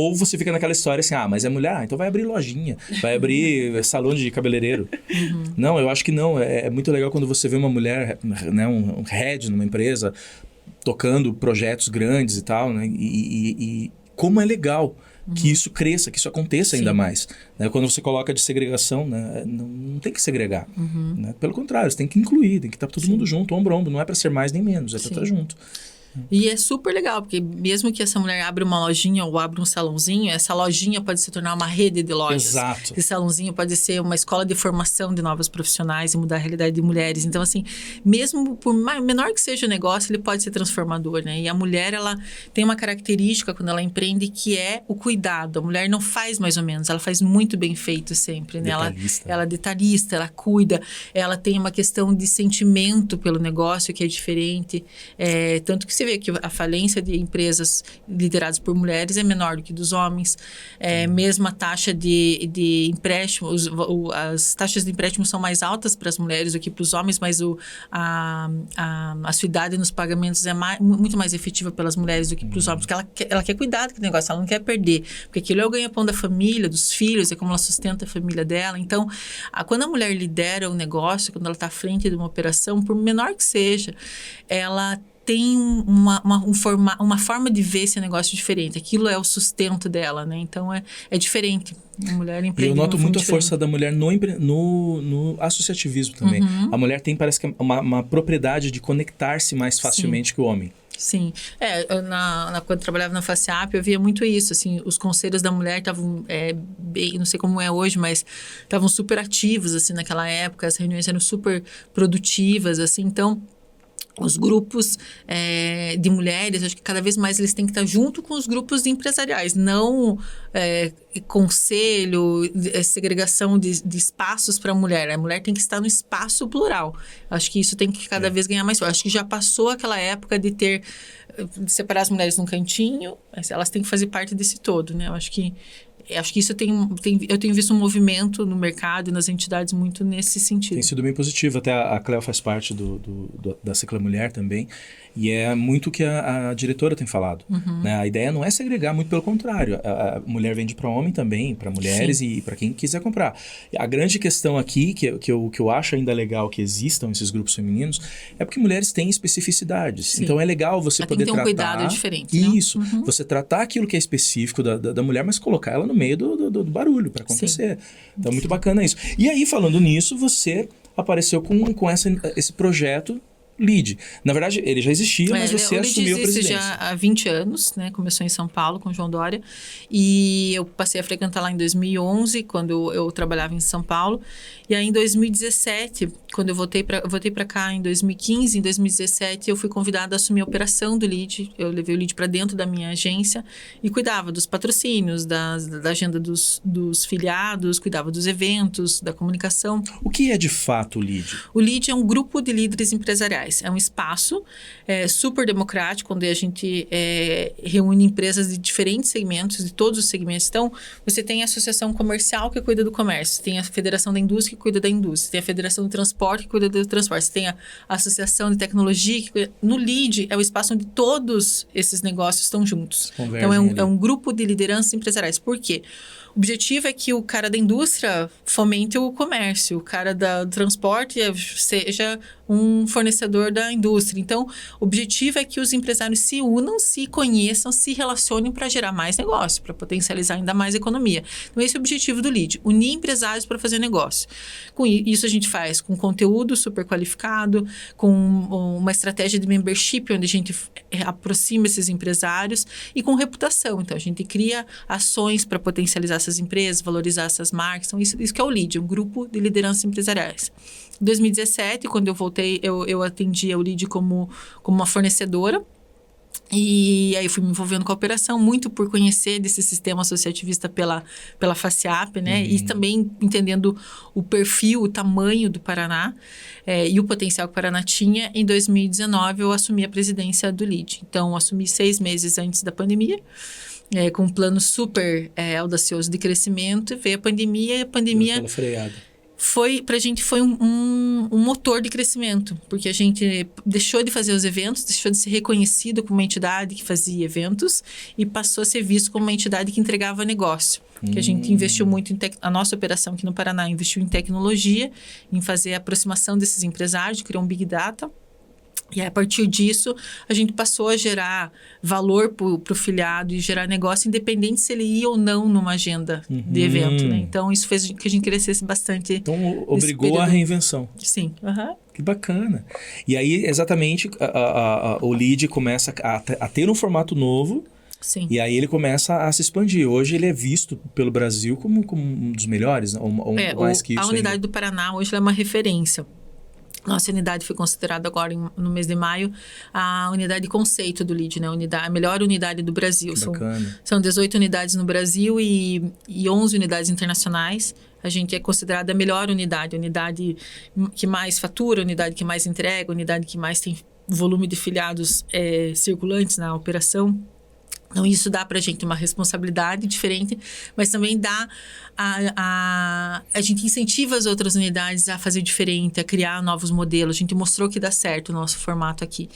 ou você fica naquela história assim, mas é mulher, então vai abrir lojinha, vai abrir salão de cabeleireiro. Não, eu acho que não. É muito legal quando você vê uma mulher, né, um head numa empresa, tocando projetos grandes e tal, né? E como é legal que isso cresça, que isso aconteça ainda mais. Né? Quando você coloca de segregação, né? Não tem que segregar. Né? Pelo contrário, você tem que incluir, tem que estar todo mundo junto, ombro a ombro. Não é para ser mais nem menos, é para estar junto. E é super legal, porque mesmo que essa mulher abra uma lojinha ou abra um salãozinho, essa lojinha pode se tornar uma rede de lojas. Exato. Esse salãozinho pode ser uma escola de formação de novos profissionais e mudar a realidade de mulheres. Então, assim, mesmo por menor que seja o negócio, ele pode ser transformador, né? E a mulher, ela tem uma característica quando ela empreende que é o cuidado. A mulher não faz mais ou menos, ela faz muito bem feito sempre, né? Ela é detalhista, ela cuida, ela tem uma questão de sentimento pelo negócio que é diferente. Tanto que você vê que a falência de empresas lideradas por mulheres é menor do que dos homens. Mesmo a taxa de empréstimos, as taxas de empréstimo são mais altas para as mulheres do que para os homens, mas a assiduidade nos pagamentos é muito mais efetiva pelas mulheres do que para os homens, porque ela quer cuidar do negócio, ela não quer perder, porque aquilo é o ganha-pão da família, dos filhos, é como ela sustenta a família dela. Então, quando a mulher lidera o negócio, quando ela está à frente de uma operação, por menor que seja, ela tem uma forma de ver esse negócio diferente. Aquilo é o sustento dela, né? Então, é diferente. A mulher empreende. E eu noto muito a força da mulher no associativismo também. A mulher tem, parece que, uma propriedade de conectar-se mais facilmente que o homem. Sim. Quando eu trabalhava na FACEAP, eu via muito isso, assim, os conselhos da mulher estavam bem, não sei como é hoje, mas estavam super ativos, assim, naquela época, as reuniões eram super produtivas, assim, então os grupos de mulheres, acho que cada vez mais eles têm que estar junto com os grupos empresariais, não conselho, segregação de espaços para a mulher. A mulher tem que estar no espaço plural. Acho que isso tem que cada vez ganhar mais força. Acho que já passou aquela época de separar as mulheres num cantinho, elas têm que fazer parte desse todo, né? Eu acho que isso eu tenho visto um movimento no mercado e nas entidades muito nesse sentido. Tem sido bem positivo. Até a Cleo faz parte da Cicla Mulher também. E é muito o que a diretora tem falado. Né? A ideia não é segregar, muito pelo contrário. A mulher vende para homem também, para mulheres Sim. e para quem quiser comprar. A grande questão aqui, que eu acho ainda legal que existam esses grupos femininos, é porque mulheres têm especificidades. Sim. Então é legal você poder tratar... Tem que ter um cuidado diferente. Isso. Né? Você tratar aquilo que é específico da mulher, mas colocar ela no meio do barulho para acontecer. Sim. Então é muito bacana isso. E aí, falando nisso, você apareceu com esse projeto LEAD. Na verdade, ele já existia, mas você assumiu a presidência. Já há 20 anos, né? Começou em São Paulo com o João Dória. E eu passei a frequentar lá em 2011, quando eu trabalhava em São Paulo. E aí, em 2017, quando eu voltei para cá em 2015, em 2017, eu fui convidada a assumir a operação do LEAD. Eu levei o LEAD para dentro da minha agência e cuidava dos patrocínios, da agenda dos filiados, cuidava dos eventos, da comunicação. O que é de fato o LEAD? O LEAD é um grupo de líderes empresariais. É um espaço super democrático, onde a gente reúne empresas de diferentes segmentos, de todos os segmentos. Então, você tem a associação comercial que cuida do comércio, tem a Federação da Indústria que cuida da indústria, tem a Federação do Transporte que cuida do transporte, tem a Associação de Tecnologia que cuida... No LEAD é o espaço onde todos esses negócios estão juntos. Então, é um grupo de lideranças empresariais. Por quê? O objetivo é que o cara da indústria fomente o comércio, o cara do transporte seja um fornecedor da indústria. Então, o objetivo é que os empresários se unam, se conheçam, se relacionem para gerar mais negócio, para potencializar ainda mais a economia. Então, esse é o objetivo do LEAD, unir empresários para fazer negócio. Com isso, a gente faz com conteúdo super qualificado, com uma estratégia de membership, onde a gente aproxima esses empresários, e com reputação. Então, a gente cria ações para potencializar essas empresas, valorizar essas marcas. Então, isso que é o LEAD, um grupo de lideranças empresariais. Em 2017, quando eu voltei, eu atendi o LEAD como uma fornecedora. E aí fui me envolvendo com a operação, muito por conhecer desse sistema associativista pela FACEAP, né? E também entendendo o perfil, o tamanho do Paraná e o potencial que o Paraná tinha. Em 2019, eu assumi a presidência do LEAD. Então, assumi 6 meses antes da pandemia. Com um plano super audacioso de crescimento. Veio a pandemia e a pandemia... Deu aquela freada. Pra gente foi um motor de crescimento, porque a gente deixou de fazer os eventos, deixou de ser reconhecido como uma entidade que fazia eventos e passou a ser visto como uma entidade que entregava negócio. Que a gente investiu muito a nossa operação aqui no Paraná investiu em tecnologia, em fazer a aproximação desses empresários, criar um Big Data. E aí, a partir disso, a gente passou a gerar valor para o filiado e gerar negócio, independente se ele ia ou não numa agenda de evento, né? Então, isso fez que a gente crescesse bastante. Então, obrigou a reinvenção. Sim. Que bacana. E aí, exatamente, o LEAD começa a ter um formato novo. Sim. E aí ele começa a se expandir. Hoje ele é visto pelo Brasil como um dos melhores, ou mais que isso. A unidade do Paraná, hoje, ela é uma referência. Nossa unidade foi considerada agora, no mês de maio, a unidade de conceito do LEAD, né? A melhor unidade do Brasil. São 18 unidades no Brasil e 11 unidades internacionais. A gente é considerada a melhor unidade, a unidade que mais fatura, a unidade que mais entrega, a unidade que mais tem volume de filiados circulantes na operação. Então, isso dá para a gente uma responsabilidade diferente, mas também dá a gente incentiva as outras unidades a fazer diferente, a criar novos modelos. A gente mostrou que dá certo o nosso formato aqui.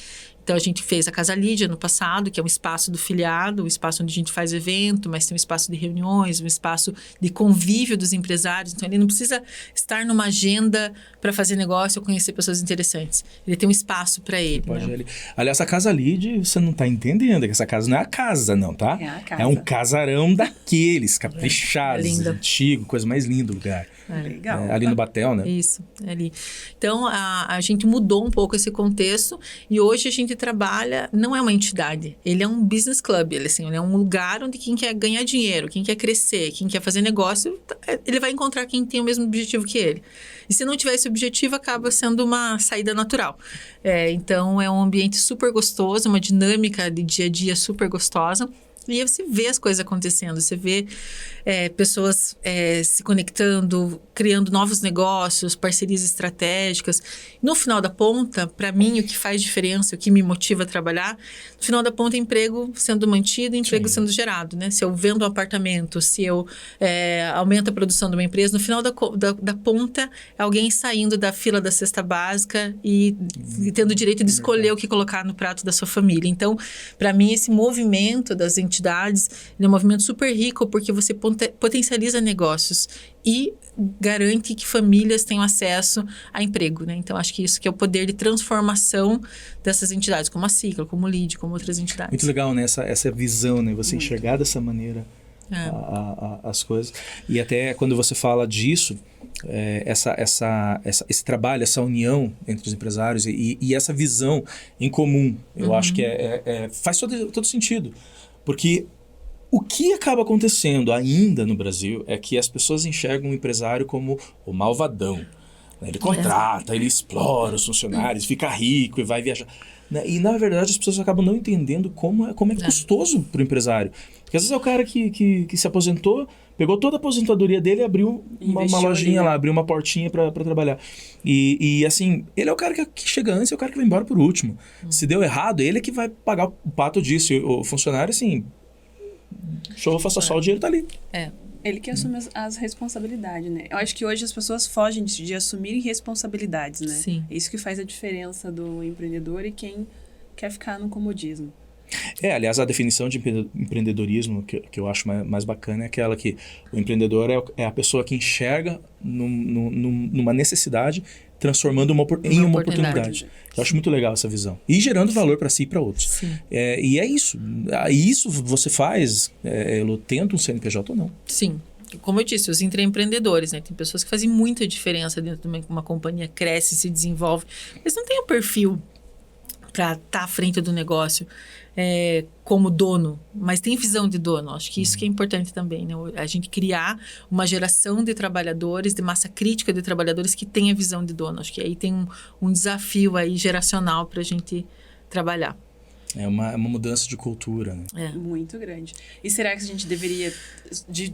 Então, a gente fez a Casa LEAD ano passado, que é um espaço do filiado, um espaço onde a gente faz evento, mas tem um espaço de reuniões, um espaço de convívio dos empresários. Então, ele não precisa estar numa agenda para fazer negócio ou conhecer pessoas interessantes. Ele tem um espaço para ele. Né? Aliás, a Casa LEAD, você não está entendendo, que essa casa não é a casa, não, tá? É a casa. É um casarão daqueles, caprichados, antigo, coisa mais linda do lugar. Legal. Ali no Batel, né? Isso, ali. Então, a gente mudou um pouco esse contexto e hoje a gente gente trabalha, não é uma entidade, ele é um business club, ele, assim, ele é um lugar onde quem quer ganhar dinheiro, quem quer crescer, quem quer fazer negócio, ele vai encontrar quem tem o mesmo objetivo que ele. E se não tiver esse objetivo, acaba sendo uma saída natural. Então, é um ambiente super gostoso, uma dinâmica de dia a dia super gostosa. E aí você vê as coisas acontecendo, você vê pessoas se conectando, criando novos negócios, parcerias estratégicas. No final da ponta, para mim, o que faz diferença, o que me motiva a trabalhar, no final da ponta, emprego sendo mantido, emprego sendo gerado, né? Se eu vendo um apartamento, se eu aumento a produção de uma empresa, no final da ponta, é alguém saindo da fila da cesta básica e tendo o direito de escolher o que colocar no prato da sua família. Então, para mim, esse movimento das entidades é um movimento super rico, porque você potencializa negócios e garante que famílias tenham acesso a emprego, né? Então, acho que isso que é o poder de transformação dessas entidades, como a Ciclo, como o LEAD, como outras entidades. Muito legal, né? Essa visão, né? Você enxergar dessa maneira as coisas. E até quando você fala disso, esse trabalho, essa união entre os empresários e essa visão em comum, eu acho que faz todo sentido. Porque o que acaba acontecendo ainda no Brasil é que as pessoas enxergam o empresário como o malvadão. Ele contrata, ele explora os funcionários, fica rico e vai viajar. E, na verdade, as pessoas acabam não entendendo como é custoso para o empresário. Porque, às vezes, é o cara que se aposentou, pegou toda a aposentadoria dele e abriu uma lojinha lá, abriu uma portinha para trabalhar. E, assim, ele é o cara que chega antes e é o cara que vai embora por último. Se deu errado, ele é que vai pagar o pato disso. E o funcionário, assim, show, faça só, o dinheiro tá ali. Ele que assume as responsabilidades, né? Eu acho que hoje as pessoas fogem de assumirem responsabilidades, né? Sim. É isso que faz a diferença do empreendedor e quem quer ficar no comodismo. Aliás, a definição de empreendedorismo que eu acho mais bacana é aquela que o empreendedor é a pessoa que enxerga numa necessidade, transformando em uma oportunidade. Eu acho muito legal essa visão. E gerando valor para si e para outros. Sim. E é isso. Isso você faz, tenta um CNPJ ou não. Sim. Como eu disse, os intraempreendedores, né? Tem pessoas que fazem muita diferença dentro de uma companhia, cresce, se desenvolve. Eles não têm o perfil para estar à frente do negócio como dono, mas tem visão de dono. Acho que isso que é importante também, né? A gente criar uma geração de trabalhadores, de massa crítica de trabalhadores que tenha visão de dono. Acho que aí tem um desafio aí geracional para a gente trabalhar. É uma mudança de cultura, né? Muito grande. E será que a gente deveria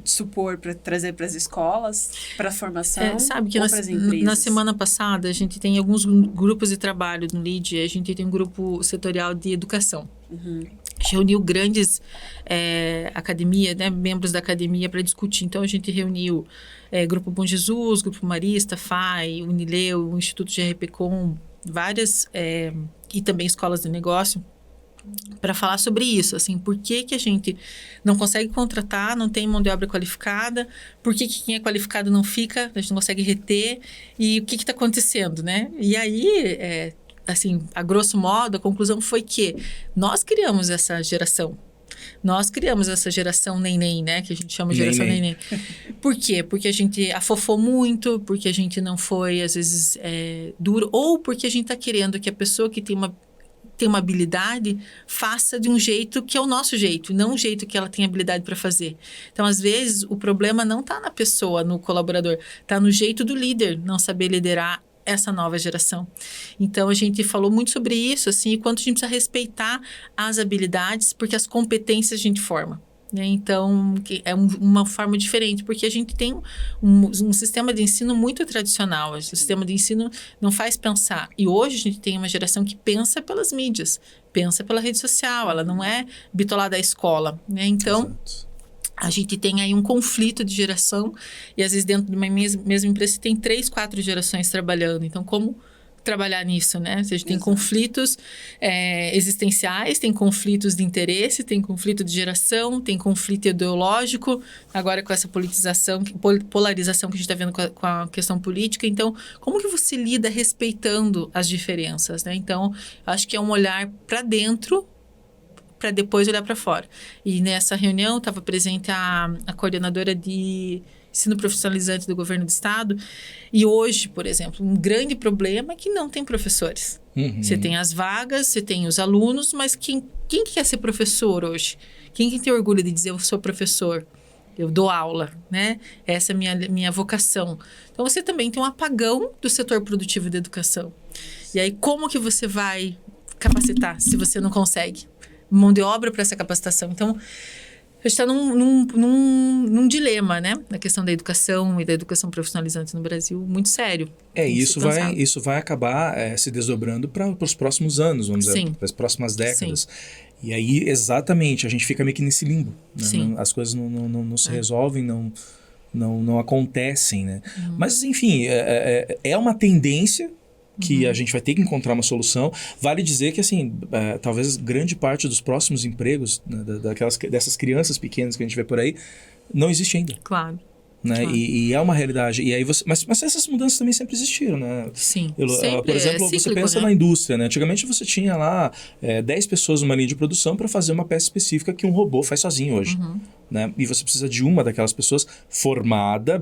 supor para trazer para as escolas, para a formação, sabe que ou para as empresas? Na semana passada, a gente tem alguns grupos de trabalho no LEAD, a gente tem um grupo setorial de educação. A gente reuniu grandes academias, né, membros da academia para discutir. Então, a gente reuniu Grupo Bom Jesus, Grupo Marista, FAI, Unileu, o Instituto GRPcom, várias, e também escolas de negócio, para falar sobre isso, assim, por que a gente não consegue contratar, não tem mão de obra qualificada, por que quem é qualificado não fica, a gente não consegue reter, e o que está acontecendo, né? E aí, assim, a grosso modo, a conclusão foi que nós criamos essa geração. Nós criamos essa geração neném, né? Que a gente chama de geração neném. Por quê? Porque a gente afofou muito, porque a gente não foi, às vezes, duro, ou porque a gente está querendo que a pessoa que tem uma habilidade, faça de um jeito que é o nosso jeito, não o jeito que ela tem habilidade para fazer. Então, às vezes, o problema não está na pessoa, no colaborador, está no jeito do líder não saber liderar essa nova geração. Então, a gente falou muito sobre isso, assim, e quanto a gente precisa respeitar as habilidades, porque as competências a gente forma. Né? Então, é uma forma diferente, porque a gente tem um sistema de ensino muito tradicional. O sistema de ensino não faz pensar. E hoje a gente tem uma geração que pensa pelas mídias, pensa pela rede social, ela não é bitolada à escola. Né? Então, a gente tem aí um conflito de geração, e às vezes dentro de uma mesma empresa você tem 3, 4 gerações trabalhando. Então, como trabalhar nisso, né? A gente tem conflitos existenciais, tem conflitos de interesse, tem conflito de geração, tem conflito ideológico, agora com essa polarização que a gente está vendo com a questão política. Então, como que você lida respeitando as diferenças, né? Então, acho que é um olhar para dentro, para depois olhar para fora. E nessa reunião estava presente a coordenadora de ensino profissionalizante do governo do estado. E hoje, por exemplo, um grande problema é que não tem professores. Você tem as vagas, você tem os alunos, mas quem que quer ser professor hoje? Quem que tem orgulho de dizer eu sou professor? Eu dou aula, né? Essa é a minha vocação. Então, você também tem um apagão do setor produtivo da educação. E aí, como que você vai capacitar se você não consegue mão de obra para essa capacitação? Então, a gente está num dilema, né? Na questão da educação e da educação profissionalizante no Brasil, muito sério. Isso vai acabar se desdobrando para os próximos anos, vamos dizer, para as próximas décadas. Sim. E aí, exatamente, a gente fica meio que nesse limbo. Né? Sim. As coisas não se resolvem, não acontecem, né? Mas, enfim, é uma tendência que a gente vai ter que encontrar uma solução. Vale dizer que, assim, talvez grande parte dos próximos empregos, né, dessas crianças pequenas que a gente vê por aí, não existe ainda. Claro. Né? Claro. E é uma realidade. E aí mas essas mudanças também sempre existiram, né? Sim, Por exemplo, você cíclico, pensa né? na indústria, né? Antigamente você tinha lá 10 pessoas numa linha de produção para fazer uma peça específica que um robô faz sozinho hoje. Né? E você precisa de uma daquelas pessoas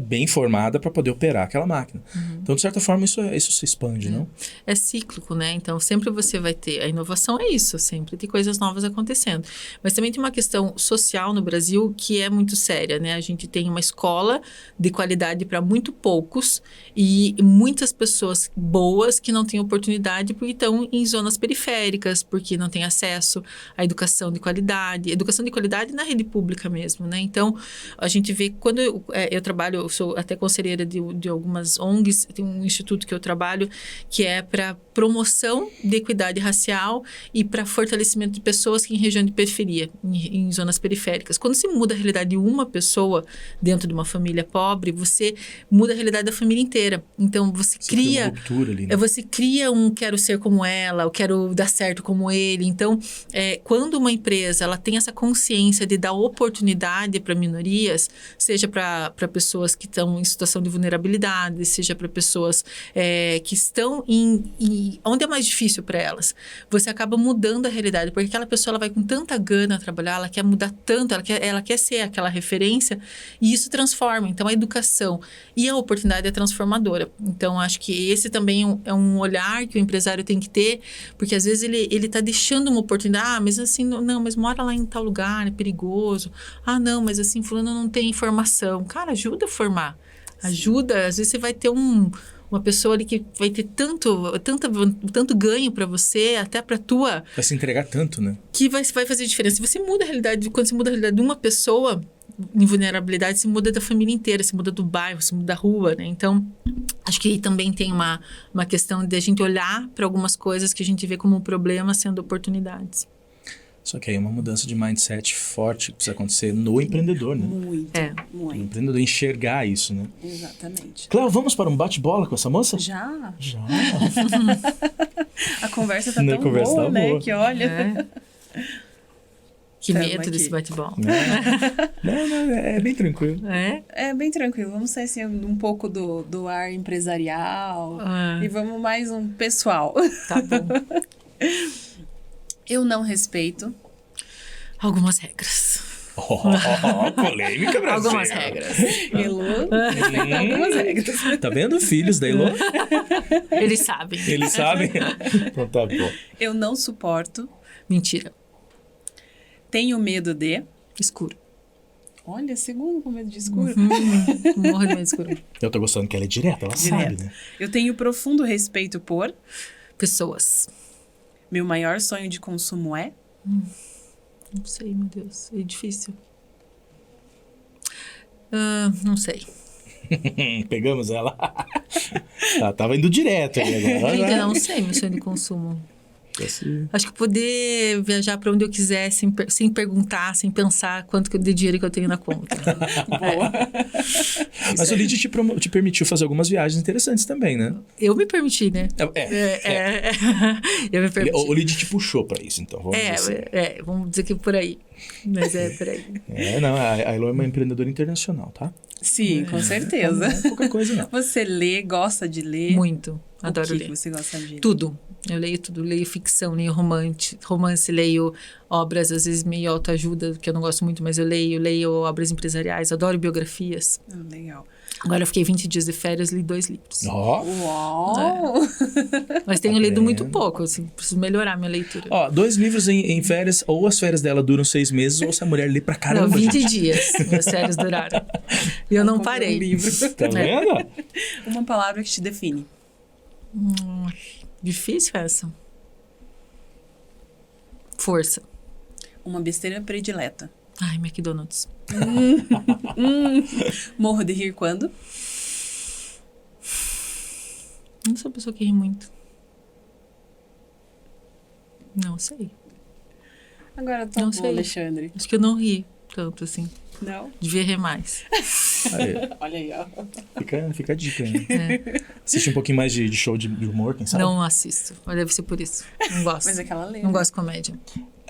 bem formada, para poder operar aquela máquina. Então, de certa forma, isso se expande, não? É cíclico, né? Então, sempre você vai ter... A inovação é isso, sempre tem coisas novas acontecendo. Mas também tem uma questão social no Brasil que é muito séria, né? A gente tem uma escola de qualidade para muito poucos e muitas pessoas boas que não têm oportunidade porque estão em zonas periféricas, porque não têm acesso à educação de qualidade. Educação de qualidade na rede pública mesmo, né? Então, a gente vê... Quando eu trabalho, eu sou até conselheira de algumas ONGs, tem um instituto que eu trabalho que é para promoção de equidade racial e para fortalecimento de pessoas que em região de periferia, em zonas periféricas. Quando se muda a realidade de uma pessoa dentro de uma família pobre, você muda a realidade da família inteira. Então, você cria... uma ruptura ali, né? Você cria quero ser como ela, eu quero dar certo como ele. Então, quando uma empresa ela tem essa consciência de dar oportunidade para minorias, seja para pessoas que estão em situação de vulnerabilidade, seja para pessoas que estão onde é mais difícil para elas, você acaba mudando a realidade, porque aquela pessoa ela vai com tanta gana trabalhar, ela quer mudar tanto, ela quer ser aquela referência, e isso transforma. Então, a educação e a oportunidade é transformadora. Então, acho que esse também é um olhar que o empresário tem que ter, porque às vezes ele está deixando uma oportunidade, mas assim, não, mas mora lá em tal lugar, é perigoso. Não, mas assim, fulano não tem informação. Cara, ajuda a formar. Ajuda, às vezes você vai ter uma pessoa ali que vai ter tanto ganho para você, até para tua... Vai se entregar tanto, né? Que vai fazer diferença. Se você muda a realidade, quando você muda a realidade de uma pessoa em vulnerabilidade, se muda da família inteira, se muda do bairro, se muda da rua, né? Então, acho que aí também tem uma questão de a gente olhar para algumas coisas que a gente vê como um problema sendo oportunidades. Só que aí é uma mudança de mindset forte que precisa acontecer no empreendedor, né? Muito. O empreendedor enxergar isso, né? Exatamente. Cléo, vamos para um bate-bola com essa moça? Já. Já. A conversa tá A tão conversa boa, tá né? boa. Que olha... Que Tamo medo aqui. desse bate-bola. Não, é bem tranquilo. É bem tranquilo. Vamos sair assim, um pouco do ar empresarial e vamos mais um pessoal. Tá bom. Eu não respeito. Algumas regras. Polêmica, Brasil. Algumas regras. Elô, respeito algumas regras. Tá vendo, filhos da Elô? Eles sabem. Eles sabem? Então tá bom. Eu não suporto. Mentira. Tenho medo de... Escuro. Olha, segundo com medo de escuro. Morro de medo de escuro. Eu tô gostando que ela é direta, ela sabe, né? Eu tenho profundo respeito por... Pessoas. Meu maior sonho de consumo é... Não sei, meu Deus. É difícil. Não sei. Pegamos ela. Ela tava indo direto ali agora. Gente, eu não sei meu sonho de consumo. Esse- Acho que poder viajar para onde eu quiser sem perguntar, sem pensar quanto de dinheiro que eu tenho na conta. Boa. Mas o Lead te permitiu fazer algumas viagens interessantes também, né? Eu me permiti, né? Eu me permiti. O Lead te puxou pra isso, então. Vamos dizer assim. Vamos dizer que por aí. Mas é por aí. Não, a Elô é uma empreendedora internacional, tá? Sim, com Não certeza. é pouca coisa, não. Você lê, gosta de ler? Muito. Adoro O que ler. você gosta de ler? Tudo. Eu leio tudo, leio ficção, leio romance, leio obras, às vezes meio autoajuda, que eu não gosto muito, mas eu leio obras empresariais, adoro biografias. Legal. Agora eu fiquei 20 dias de férias, li 2 livros. Ó, Uau! Mas tenho lido muito pouco, assim, preciso melhorar minha leitura. ó, 2 livros em férias, ou as férias dela duram 6 meses, ou se a mulher lê pra Não, caramba, 20 gente. dias minhas férias duraram. E eu não parei. Tá vendo? Uma palavra que te define. Difícil essa. Força. Uma besteira predileta. Ai, McDonald's. Morro de rir quando? Não sou uma pessoa que ri muito. Não sei. Agora tá Não bom, sei. Alexandre. Acho que eu não ri tanto, assim. Não? Devia rir mais. Aí, Olha aí, ó. fica a dica, né? Assiste um pouquinho mais de show de humor, quem sabe? Não assisto. Mas deve ser por isso. Não gosto. Mas é que ela lê. Não gosto de comédia.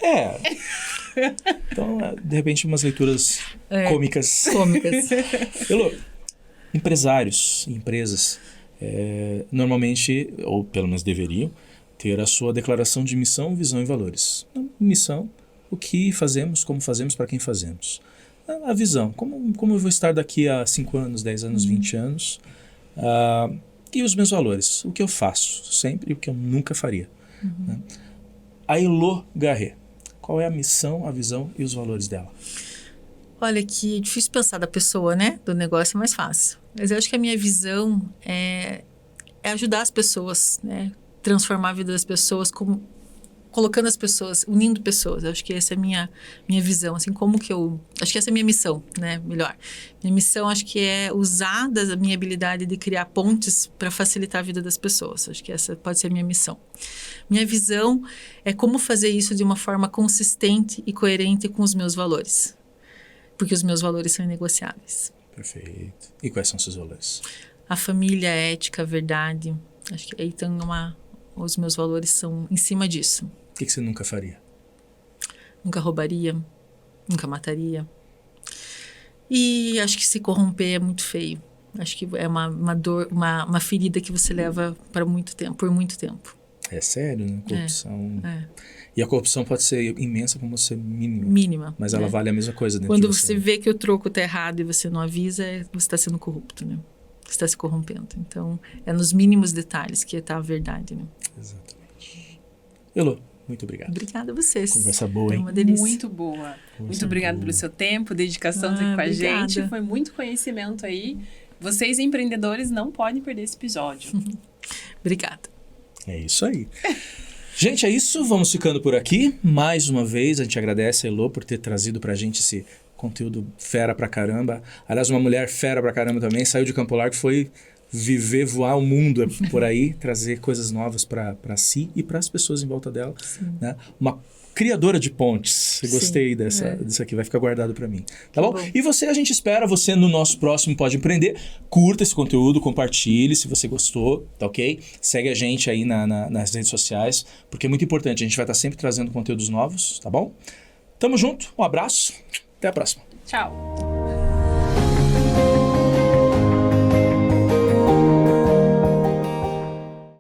É. Então, de repente, umas leituras cômicas. Cômicas. Elô, empresários e empresas, normalmente, ou pelo menos deveriam, ter a sua declaração de missão, visão e valores. Missão, o que fazemos, como fazemos, para quem fazemos. A visão, como eu vou estar daqui a 5 anos, 10 anos, 20 anos. E os meus valores, o que eu faço sempre e o que eu nunca faria. Né? A Elô Garret, qual é a missão, a visão e os valores dela? Olha, que é difícil pensar da pessoa, né? Do negócio é mais fácil. Mas eu acho que a minha visão é ajudar as pessoas, né? Transformar a vida das pessoas, colocando as pessoas, unindo pessoas. Eu acho que essa é a minha visão, assim, acho que essa é a minha missão, né? Melhor. Minha missão, acho que é usar da minha habilidade de criar pontes para facilitar a vida das pessoas. Acho que essa pode ser a minha missão. Minha visão é como fazer isso de uma forma consistente e coerente com os meus valores. Porque os meus valores são inegociáveis. Perfeito. E quais são seus valores? A família, a ética, a verdade. Acho que aí tem os meus valores são em cima disso. O que você nunca faria? Nunca roubaria, nunca mataria. E acho que se corromper é muito feio. Acho que é uma dor, uma ferida que você leva por muito tempo. É sério, né? Corrupção. É. E a corrupção pode ser imensa como ser mínima. Mínima. Mas ela né? vale a mesma coisa dentro Quando de você vê que o troco tá errado e você não avisa, você está sendo corrupto, né? Você está se corrompendo. Então, é nos mínimos detalhes que está a verdade, né? Exatamente. Elô, muito obrigado. Obrigada a vocês. Conversa boa, Foi hein? uma delícia. Muito boa. Muito Conversa obrigada boa. pelo seu tempo, dedicação aqui com a Obrigada. gente. Foi muito conhecimento aí. Vocês, empreendedores, não podem perder esse episódio. Obrigada. É isso aí. Gente, é isso. Vamos ficando por aqui. Mais uma vez, a gente agradece a Elô por ter trazido pra gente esse conteúdo fera pra caramba. Aliás, uma mulher fera pra caramba também. Saiu de Campo Largo, foi voar o mundo por aí, trazer coisas novas pra si e pras pessoas em volta dela. Né? Uma criadora de pontes. Eu gostei disso aqui, vai ficar guardado pra mim. Tá bom? E você, a gente espera você no nosso próximo Pode Empreender. Curta esse conteúdo, compartilhe se você gostou, tá ok? Segue a gente aí nas redes sociais, porque é muito importante. A gente vai estar sempre trazendo conteúdos novos, tá bom? Tamo junto, um abraço, até a próxima. Tchau.